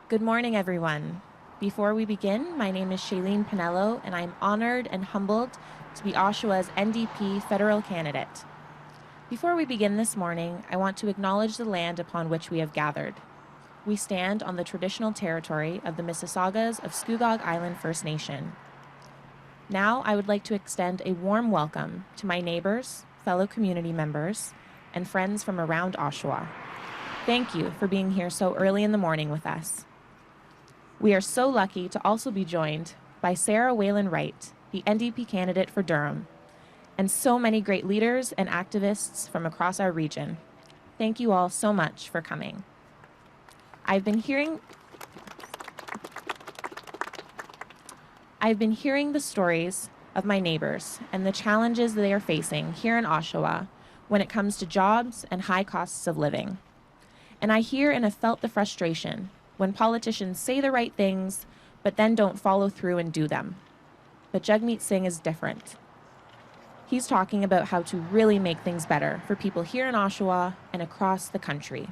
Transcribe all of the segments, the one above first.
Good morning, everyone. Before we begin, my name is Shailene Pinello, and I'm honored and humbled to be Oshawa's NDP federal candidate. Before we begin this morning, I want to acknowledge the land upon which we have gathered. We stand on the traditional territory of the Mississaugas of Scugog Island First Nation. Now, I would like to extend a warm welcome to my neighbors, fellow community members, and friends from around Oshawa. Thank you for being here so early in the morning with us. We are so lucky to also be joined by Sarah Whalen Wright, the NDP candidate for Durham, and so many great leaders and activists from across our region. Thank you all so much for coming. I've been hearing the stories of my neighbors and the challenges they are facing here in Oshawa when it comes to jobs and high costs of living. And I hear and have felt the frustration when politicians say the right things, but then don't follow through and do them. But Jagmeet Singh is different. He's talking about how to really make things better for people here in Oshawa and across the country.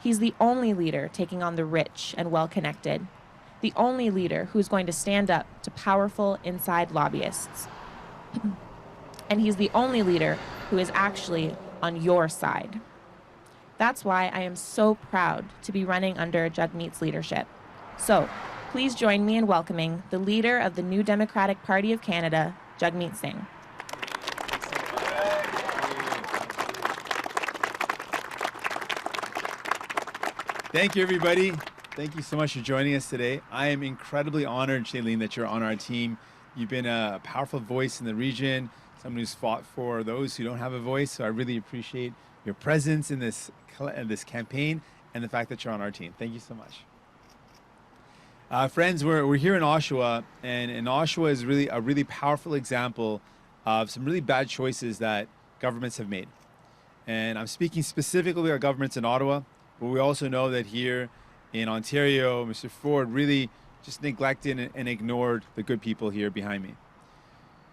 He's the only leader taking on the rich and well-connected, the only leader who's going to stand up to powerful inside lobbyists. And he's the only leader who is actually on your side. That's why I am so proud to be running under Jagmeet's leadership. So, please join me in welcoming the leader of the New Democratic Party of Canada, Jagmeet Singh. Thank you, everybody. Thank you so much for joining us today. I am incredibly honored, Shailene, that you're on our team. You've been a powerful voice in the region, someone who's fought for those who don't have a voice, so I really appreciate your presence in this campaign and the fact that you're on our team. Thank you so much. Friends, we're here in Oshawa, and Oshawa is really a really powerful example of some really bad choices that governments have made. And I'm speaking specifically about governments in Ottawa, but we also know that here in Ontario, Mr. Ford really just neglected and ignored the good people here behind me.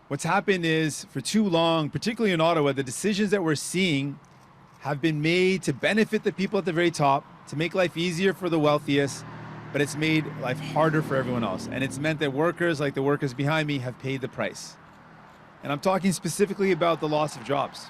What's happened is, for too long, particularly in Ottawa, the decisions that we're seeing have been made to benefit the people at the very top, to make life easier for the wealthiest, but it's made life harder for everyone else. And it's meant that workers, like the workers behind me, have paid the price. And I'm talking specifically about the loss of jobs.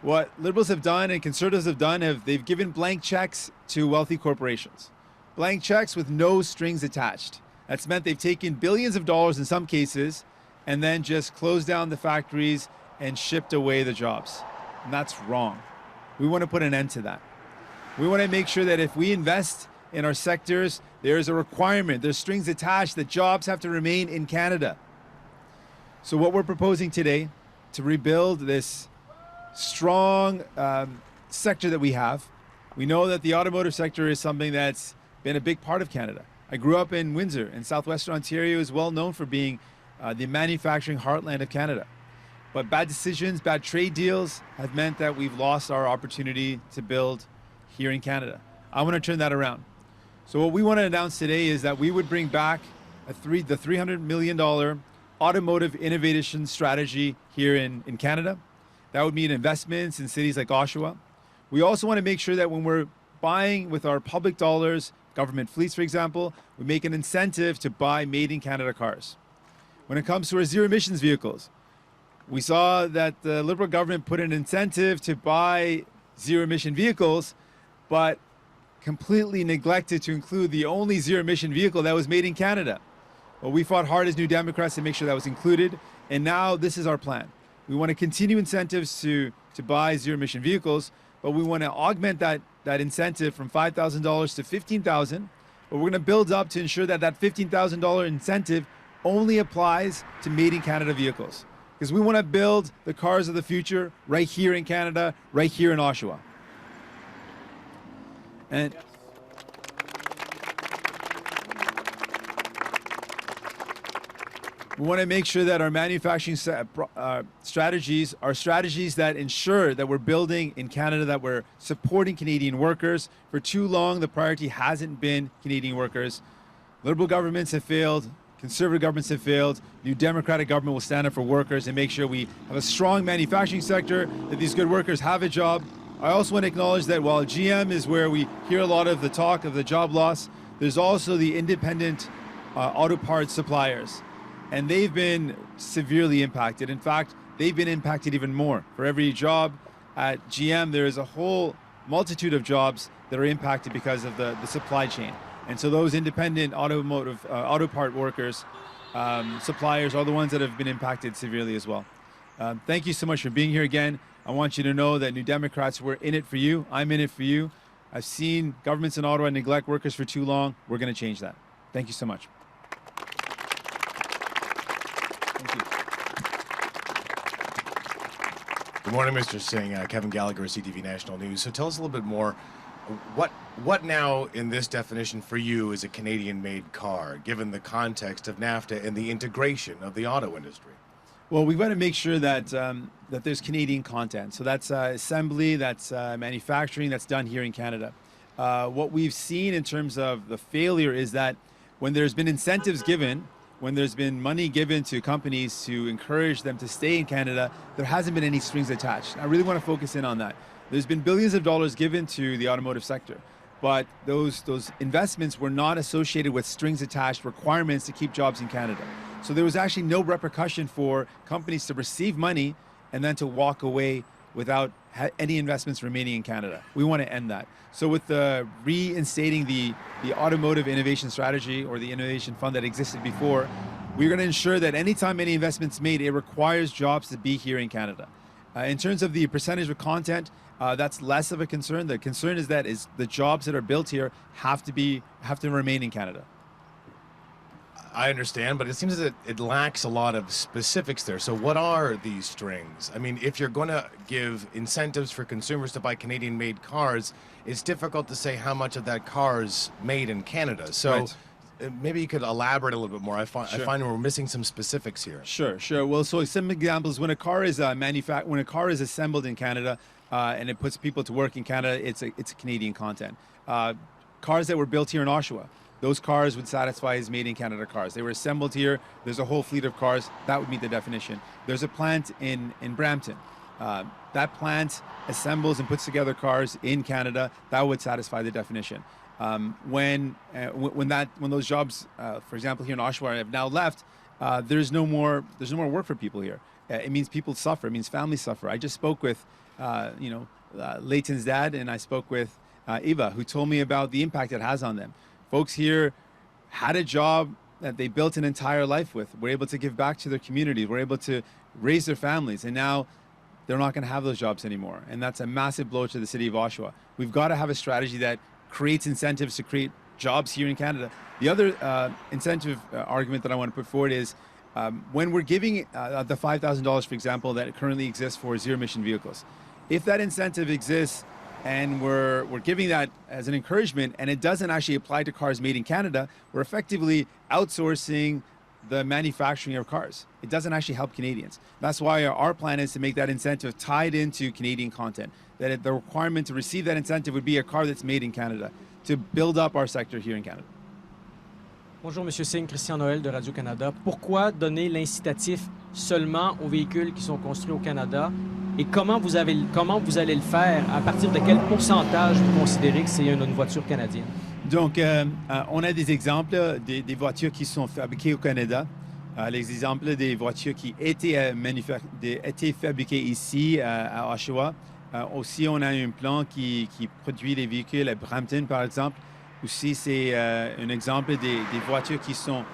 What Liberals have done and Conservatives have done, they've given blank checks to wealthy corporations. Blank checks with no strings attached. That's meant they've taken billions of dollars in some cases and then just closed down the factories and shipped away the jobs. And that's wrong. We want to put an end to that. We want to make sure that if we invest in our sectors, there's a requirement, there's strings attached, that jobs have to remain in Canada. So what we're proposing today, to rebuild this strong sector that we have, we know that the automotive sector is something that's been a big part of Canada. I grew up in Windsor, and Southwestern Ontario is well known for being the manufacturing heartland of Canada. But bad decisions, bad trade deals have meant that we've lost our opportunity to build here in Canada. I want to turn that around. So what we want to announce today is that we would bring back the $300 million automotive innovation strategy here in Canada. That would mean investments in cities like Oshawa. We also want to make sure that when we're buying with our public dollars, government fleets, for example, we make an incentive to buy made in Canada cars. When it comes to our zero emissions vehicles, we saw that the Liberal government put an incentive to buy zero-emission vehicles, but completely neglected to include the only zero-emission vehicle that was made in Canada. Well, we fought hard as New Democrats to make sure that was included, and now this is our plan. We want to continue incentives to buy zero-emission vehicles, but we want to augment that incentive from $5,000 to $15,000, but we're going to build up to ensure that that $15,000 incentive only applies to made-in-Canada vehicles. Because we want to build the cars of the future right here in Canada, right here in Oshawa. And we want to make sure that our manufacturing strategies are strategies that ensure that we're building in Canada, that we're supporting Canadian workers. For too long, the priority hasn't been Canadian workers. Liberal governments have failed. Conservative governments have failed. New Democratic government will stand up for workers and make sure we have a strong manufacturing sector, that these good workers have a job, I also want to acknowledge that while GM is where we hear a lot of the talk of the job loss, there's also the independent auto parts suppliers. And they've been severely impacted. In fact, they've been impacted even more. For every job at GM, there is a whole multitude of jobs that are impacted because of the supply chain. And so those independent auto part workers, suppliers are the ones that have been impacted severely as well. Thank you so much for being here again. I want you to know that New Democrats, we're in it for you. I'm in it for you. I've seen governments in Ottawa neglect workers for too long. We're going to change that. Thank you so much. Thank you. Good morning, Mr. Singh. Kevin Gallagher, CTV National News. So tell us a little bit more. What now in this definition for you is a Canadian-made car, given the context of NAFTA and the integration of the auto industry? Well, we've got to make sure that that there's Canadian content. So that's assembly, that's manufacturing, that's done here in Canada. What we've seen in terms of the failure is that when there's been incentives given, when there's been money given to companies to encourage them to stay in Canada, there hasn't been any strings attached. I really want to focus in on that. There's been billions of dollars given to the automotive sector, but those investments were not associated with strings attached requirements to keep jobs in Canada. So there was actually no repercussion for companies to receive money and then to walk away without any investments remaining in Canada. We want to end that. So with the reinstating the automotive innovation strategy or the innovation fund that existed before, we're going to ensure that anytime any investment's made, it requires jobs to be here in Canada. In terms of the percentage of content, that's less of a concern. The concern is that the jobs that are built here have to remain in Canada. I understand, but it seems that it lacks a lot of specifics there. So what are these strings? I mean, if you're going to give incentives for consumers to buy Canadian-made cars, it's difficult to say how much of that car is made in Canada. So Right. Maybe you could elaborate a little bit more. I Sure. find we're missing some specifics here. Sure. Well, so some examples: when a car is when a car is assembled in Canada and it puts people to work in Canada, it's a Canadian content. Cars that were built here in Oshawa, those cars would satisfy as made in Canada cars. They were assembled here. There's a whole fleet of cars that would meet the definition. There's a plant in Brampton. That plant assembles and puts together cars in Canada. That would satisfy the definition. When those jobs, for example, here in Oshawa, have now left, there's no more work for people here. It means people suffer. It means families suffer. I just spoke with, Leighton's dad, and I spoke with Eva, who told me about the impact it has on them. Folks here had a job that they built an entire life with, were able to give back to their communities, were able to raise their families, and now they're not going to have those jobs anymore. And that's a massive blow to the city of Oshawa. We've got to have a strategy that creates incentives to create jobs here in Canada. The other incentive argument that I want to put forward is when we're giving the $5,000, for example, that currently exists for zero-emission vehicles. If that incentive exists and we're giving that as an encouragement and it doesn't actually apply to cars made in Canada, we're effectively outsourcing the manufacturing of cars. It doesn't actually help Canadians. That's why our plan is to make that incentive tied into Canadian content, that the requirement to receive that incentive would be a car that's made in Canada, to build up our sector here in Canada. Bonjour, Monsieur Singh, Christian Noël de Radio-Canada. Pourquoi donner l'incitatif seulement aux véhicules qui sont construits au Canada et comment vous allez le faire? À partir de quel pourcentage vous considérez que c'est une voiture canadienne? Donc, on a des exemples des voitures qui sont fabriquées au Canada. Les exemples des voitures qui étaient fabriquées ici à Oshawa. Aussi, on a un plan qui produit les véhicules à Brampton, par exemple. Aussi, c'est un exemple des voitures qui sont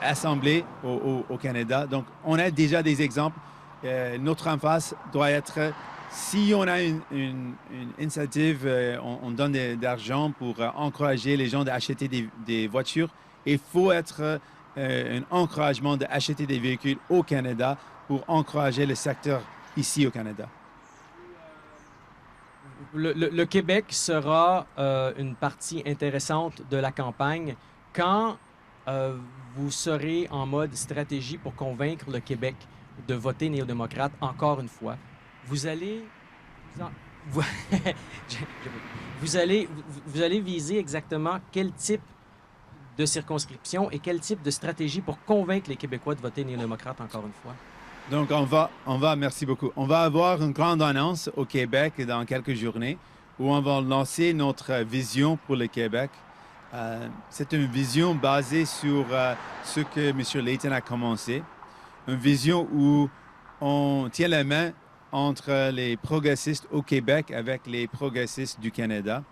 assemblées au Canada. Donc, on a déjà des exemples. Notre emphase doit être, si on a une initiative, on donne d'argent pour encourager les gens d'acheter des voitures, il faut être un encouragement d'acheter des véhicules au Canada pour encourager le secteur ici au Canada. Le Québec sera une partie intéressante de la campagne. Quand vous serez en mode stratégie pour convaincre le Québec de voter néo-démocrate encore une fois, vous allez viser exactement quel type de circonscription et quel type de stratégie pour convaincre les Québécois de voter néo-démocrate encore une fois? Donc, merci beaucoup. On va avoir une grande annonce au Québec dans quelques journées où on va lancer notre vision pour le Québec. C'est une vision basée sur ce que M. Layton a commencé. Une vision où on tient la main entre les progressistes au Québec avec les progressistes du Canada.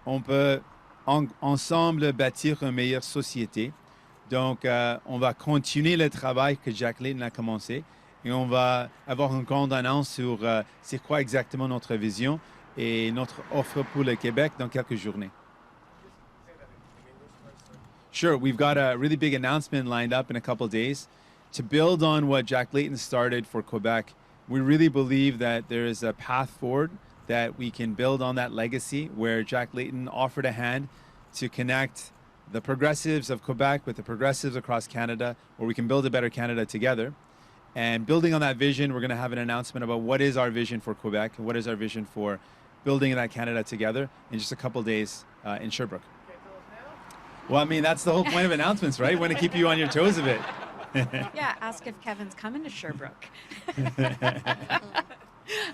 On peut ensemble bâtir une meilleure société. Donc, on va continuer le travail que Jack Layton a commencé et on va avoir une grande annonce sur c'est quoi exactement notre vision et notre offre pour le Québec dans quelques journées. Sure, we've got a really big announcement lined up in a couple of days. To build on what Jack Layton started for Quebec, we really believe that there is a path forward that we can build on that legacy where Jack Layton offered a hand to connect the progressives of Quebec with the progressives across Canada, where we can build a better Canada together. And building on that vision, we're going to have an announcement about what is our vision for Quebec and what is our vision for building that Canada together in just a couple of days in Sherbrooke. Well, I mean, that's the whole point of announcements, right? We want to keep you on your toes a bit. Yeah, ask if Kevin's coming to Sherbrooke.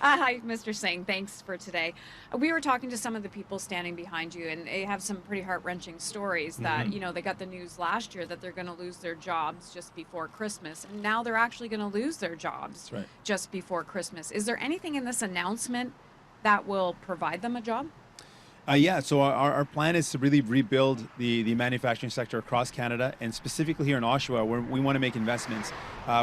Hi, Mr. Singh. Thanks for today. We were talking to some of the people standing behind you, and they have some pretty heart-wrenching stories that, they got the news last year that they're going to lose their jobs just before Christmas, and now they're actually going to lose their jobs just before Christmas. Is there anything in this announcement that will provide them a job? Yeah, so our plan is to really rebuild the manufacturing sector across Canada and specifically here in Oshawa where we want to make investments.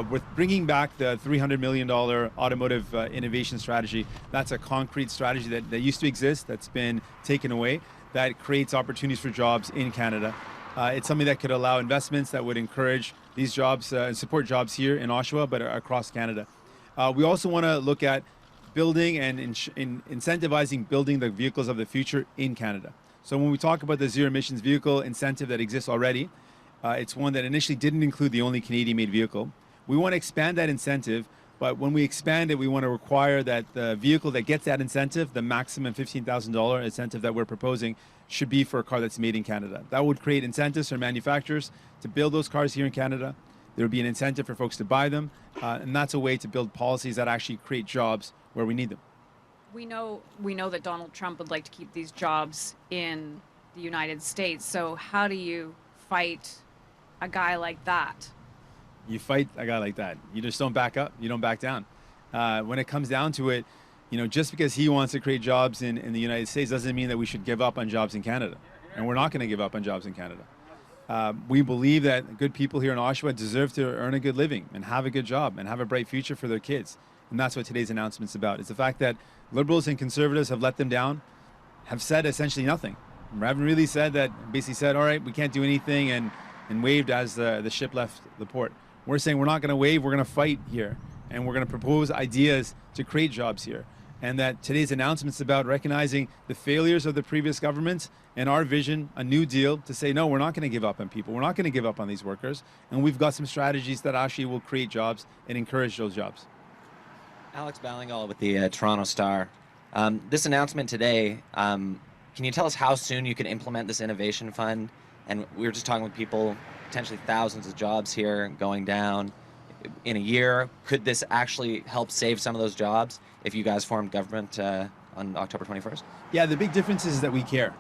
With bringing back the $300 million automotive innovation strategy, that's a concrete strategy that used to exist, that's been taken away, that creates opportunities for jobs in Canada. It's something that could allow investments that would encourage these jobs and support jobs here in Oshawa, but across Canada. We also want to look at building and incentivizing building the vehicles of the future in Canada. So when we talk about the zero emissions vehicle incentive that exists already, it's one that initially didn't include the only Canadian-made vehicle. We want to expand that incentive, but when we expand it, we want to require that the vehicle that gets that incentive, the maximum $15,000 incentive that we're proposing, should be for a car that's made in Canada. That would create incentives for manufacturers to build those cars here in Canada. There would be an incentive for folks to buy them, and that's a way to build policies that actually create jobs where we need them. We know that Donald Trump would like to keep these jobs in the United States. So how do you fight a guy like that? You fight a guy like that. You just don't back up. You don't back down. When it comes down to it, just because he wants to create jobs in the United States doesn't mean that we should give up on jobs in Canada. And we're not going to give up on jobs in Canada. We believe that good people here in Oshawa deserve to earn a good living and have a good job and have a bright future for their kids. And that's what today's announcement's about. It's the fact that Liberals and Conservatives have let them down, have said essentially nothing. Haven't really said that, basically said, all right, we can't do anything and waved as the ship left the port. We're saying we're not going to wave, we're going to fight here. And we're going to propose ideas to create jobs here. And that today's announcement's about recognizing the failures of the previous governments and our vision, a new deal to say, no, we're not going to give up on people. We're not going to give up on these workers. And we've got some strategies that actually will create jobs and encourage those jobs. Alex Ballingall with the Toronto Star. This announcement today, can you tell us how soon you can implement this innovation fund? And we were just talking with people, potentially thousands of jobs here going down in a year. Could this actually help save some of those jobs if you guys formed government on October 21st? Yeah, the big difference is that we care.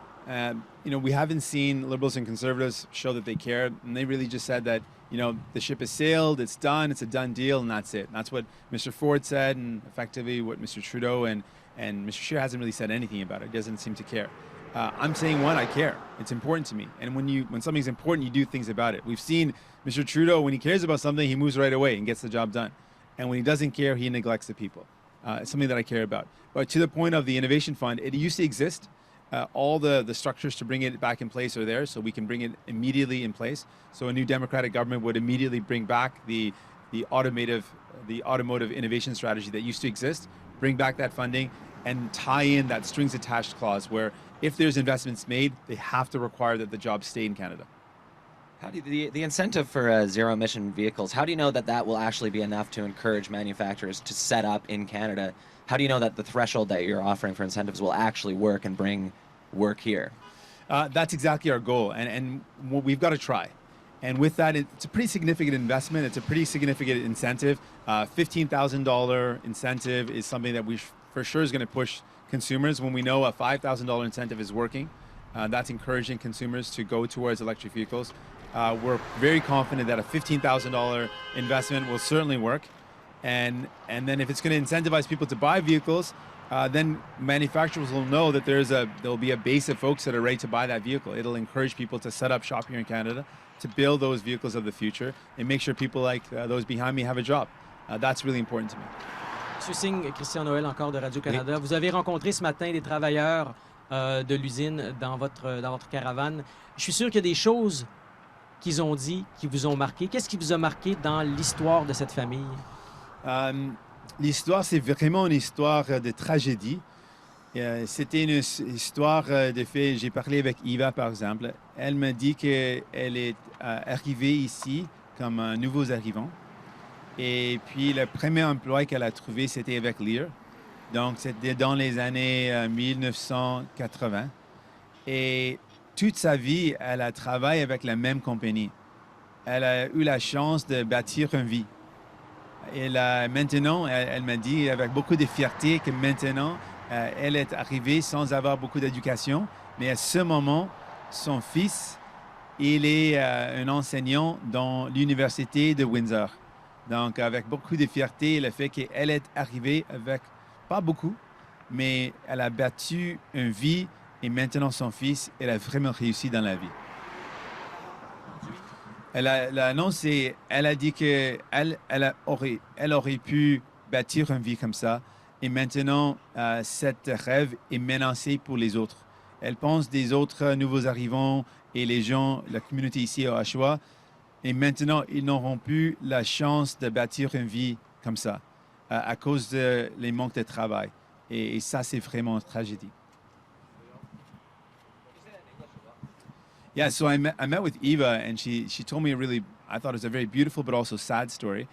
We haven't seen Liberals and Conservatives show that they care, and they really just said that, the ship has sailed, it's done, it's a done deal, and that's it. And that's what Mr. Ford said, and effectively what Mr. Trudeau and Mr. Scheer hasn't really said anything about it. He doesn't seem to care. I'm saying, one, I care. It's important to me. And when something's important, you do things about it. We've seen Mr. Trudeau, when he cares about something, he moves right away and gets the job done. And when he doesn't care, he neglects the people. It's something that I care about. But to the point of the Innovation Fund, it used to exist. All the structures to bring it back in place are there, so we can bring it immediately in place. So a new Democratic government would immediately bring back the automotive innovation strategy that used to exist, bring back that funding, and tie in that strings attached clause where if there's investments made, they have to require that the jobs stay in Canada. How do the incentive for zero emission vehicles, how do you know that will actually be enough to encourage manufacturers to set up in Canada? How do you know that the threshold that you're offering for incentives will actually work and bring work here? That's exactly our goal, and we've got to try. And with that, it's a pretty significant investment. It's a pretty significant incentive. $15,000 incentive is something that we for sure is going to push consumers. When we know a $5,000 incentive is working, that's encouraging consumers to go towards electric vehicles. We're very confident that a $15,000 investment will certainly work. And then if it's going to incentivize people to buy vehicles, then manufacturers will know that there'll be a base of folks that are ready to buy that vehicle. It'll encourage people to set up shop here in Canada, to build those vehicles of the future, and make sure people like those behind me have a job. That's really important to me. Monsieur Singh, Christian Noël encore de Radio-Canada. Vous avez rencontré ce matin des travailleurs de l'usine dans votre caravane. Je suis sûr qu'il y a des choses qu'ils ont dit, qui vous ont marqué. Qu'est-ce qui vous a marqué dans l'histoire de cette famille? L'histoire, c'est vraiment une histoire de tragédie. C'était une histoire de fait. J'ai parlé avec Eva, par exemple. Elle m'a dit qu'elle est arrivée ici comme un nouveau arrivant. Et puis, le premier emploi qu'elle a trouvé, c'était avec Lear. Donc, c'était dans les années 1980. Et toute sa vie, elle a travaillé avec la même compagnie. Elle a eu la chance de bâtir une vie. Et là, maintenant, elle m'a dit avec beaucoup de fierté que maintenant, elle est arrivée sans avoir beaucoup d'éducation. Mais à ce moment, son fils, il est un enseignant dans l'université de Windsor. Donc, avec beaucoup de fierté, le fait qu'elle est arrivée avec, pas beaucoup, mais elle a battu une vie et maintenant son fils, elle a vraiment réussi dans la vie. Elle a dit qu'elle aurait pu bâtir une vie comme ça et maintenant, cette rêve est menacé pour les autres. Elle pense des autres nouveaux arrivants et les gens, la communauté ici à Oshawa. Et maintenant, ils n'auront plus la chance de bâtir une vie comme ça à cause de les manques de travail. Et ça, c'est vraiment une tragédie. Yeah, so I met with Eva, and she told me I thought it was a very beautiful but also sad story.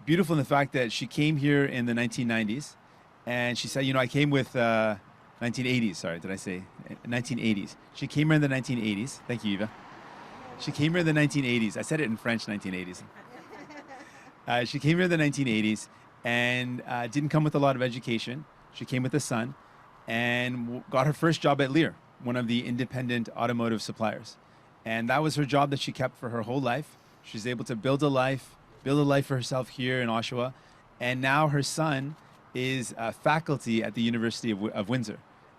Beautiful in the fact that she came here in the 1990s, and she said, I came with 1980s, sorry, did I say? 1980s. She came here in the 1980s. Thank you, Eva. She came here in the 1980s. I said it in French, 1980s. She came here in the 1980s and didn't come with a lot of education. She came with a son and got her first job at Lear, one of the independent automotive suppliers. And that was her job that she kept for her whole life. She's able to build a life for herself here in Oshawa. And now her son is faculty at the University of Windsor.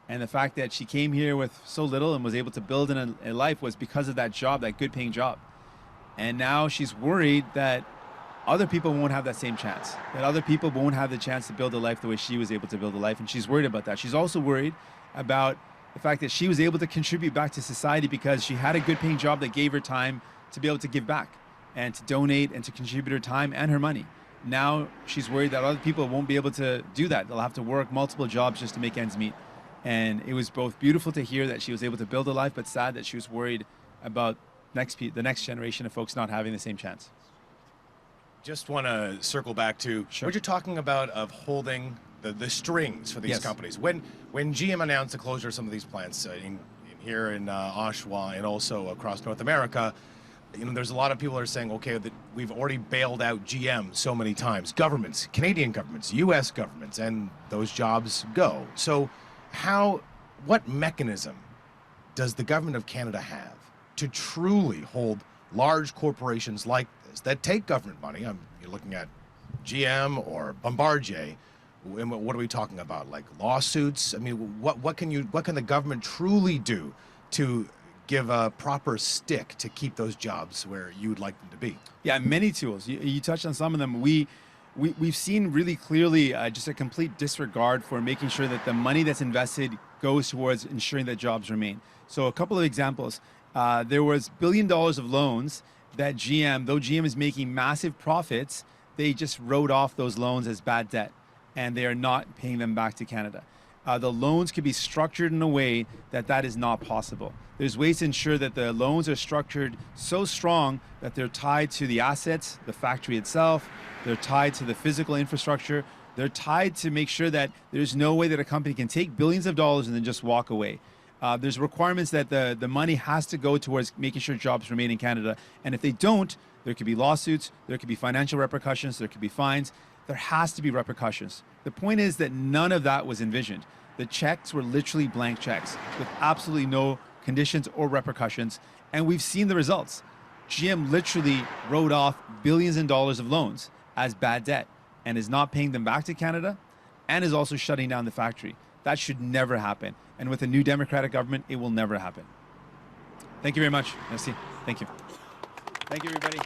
And the fact that she came here with so little and was able to build a life was because of that job, that good paying job. And now she's worried that other people won't have that same chance, that other people won't have the chance to build a life the way she was able to build a life. And she's worried about that. She's also worried about the fact that she was able to contribute back to society because she had a good paying job that gave her time to be able to give back and to donate and to contribute her time and her money. Now she's worried that other people won't be able to do that. They'll have to work multiple jobs just to make ends meet. And it was both beautiful to hear that she was able to build a life, but sad that she was worried about the next generation of folks not having the same chance. Just want to circle back to what you're talking about of holding the strings for these companies. When GM announced the closure of some of these plants here in Oshawa and also across North America, there's a lot of people are saying, okay, that we've already bailed out GM so many times. Governments, Canadian governments, U.S. governments, and those jobs go. So what mechanism does the government of Canada have to truly hold large corporations like this that take government money? You're looking at GM or Bombardier. What are we talking about? Like lawsuits? I mean, what can the government truly do to give a proper stick to keep those jobs where you would like them to be? Yeah, many tools. You touched on some of them. We've seen really clearly just a complete disregard for making sure that the money that's invested goes towards ensuring that jobs remain. So a couple of examples. There was $1 billion of loans that though GM is making massive profits, they just wrote off those loans as bad debt, and they are not paying them back to Canada. The loans could be structured in a way that is not possible. There's ways to ensure that the loans are structured so strong that they're tied to the assets, the factory itself, they're tied to the physical infrastructure, they're tied to make sure that there's no way that a company can take billions of dollars and then just walk away. There's requirements that the money has to go towards making sure jobs remain in Canada. And if they don't, there could be lawsuits, there could be financial repercussions, there could be fines. There has to be repercussions. The point is that none of that was envisioned. The checks were literally blank checks with absolutely no conditions or repercussions. And we've seen the results. GM literally wrote off billions in dollars of loans as bad debt and is not paying them back to Canada and is also shutting down the factory. That should never happen. And with a new Democratic government, it will never happen. Thank you very much. Merci. Thank you. Thank you, everybody.